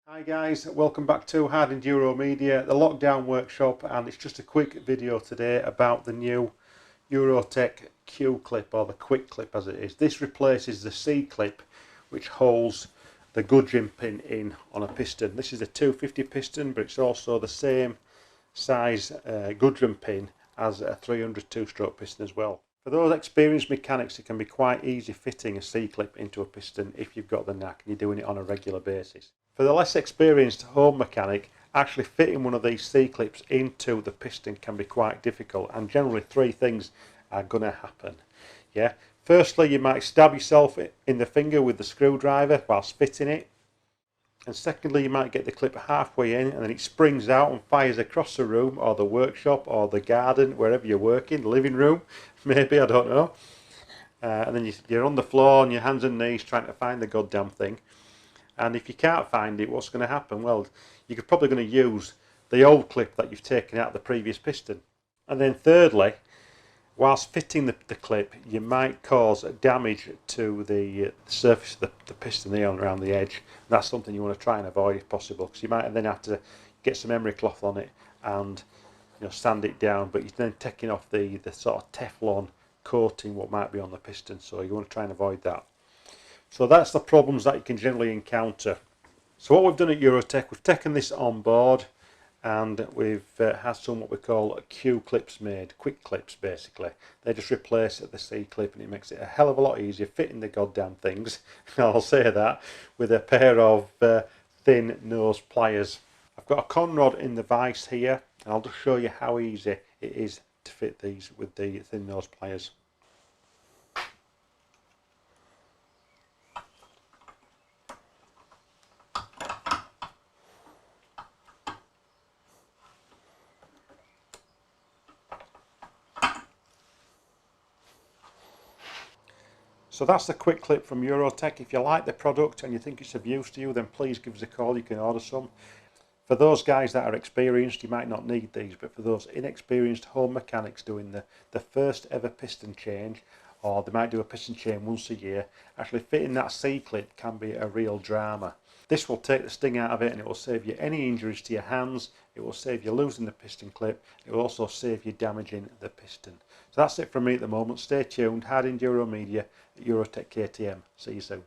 Hi guys, welcome back to Hard Enduro Media, the lockdown workshop, and it's just a quick video today about the new Eurotek Q clip, or the quick clip as it is. This replaces the C clip which holds the gudgeon pin in on a piston. This is a 250 piston, but it's also the same size gudgeon pin as a 300 two-stroke piston as well. For those experienced mechanics, it can be quite easy fitting a C clip into a piston if you've got the knack and you're doing it on a regular basis. For the less experienced home mechanic, actually fitting one of these C clips into the piston can be quite difficult, and generally three things are going to happen. Yeah. Firstly, you might stab yourself in the finger with the screwdriver whilst fitting it. And secondly, you might get the clip halfway in and then it springs out and fires across the room or the workshop or the garden, wherever you're working, the living room, maybe, I don't know. And then you're on the floor on your hands and knees trying to find the goddamn thing. And if you can't find it, what's going to happen? Well, you're probably going to use the old clip that you've taken out of the previous piston. And then thirdly, whilst fitting the clip, you might cause damage to the surface of the piston there around the edge. And that's something you want to try and avoid if possible, because you might then have to get some emery cloth on it and sand it down, but you're then taking off the sort of Teflon coating what might be on the piston, so you want to try and avoid that. So that's the problems that you can generally encounter. So what we've done at Eurotek, we've taken this on board and we've had some what we call Q clips made, quick clips basically. They just replace the C clip and it makes it a hell of a lot easier fitting the goddamn things, I'll say that, with a pair of thin nose pliers. I've got a conrod in the vise here and I'll just show you how easy it is to fit these with the thin nose pliers. So that's the quick clip from Eurotek. If you like the product and you think it's of use to you, then please give us a call, you can order some. For those guys that are experienced, you might not need these, but for those inexperienced home mechanics doing the first ever piston change, or they might do a piston change once a year, actually fitting that C clip can be a real drama. This will take the sting out of it and it will save you any injuries to your hands, it will save you losing the piston clip, it will also save you damaging the piston. So that's it from me at the moment. Stay tuned, Hard Enduro Media at Eurotek KTM. See you soon.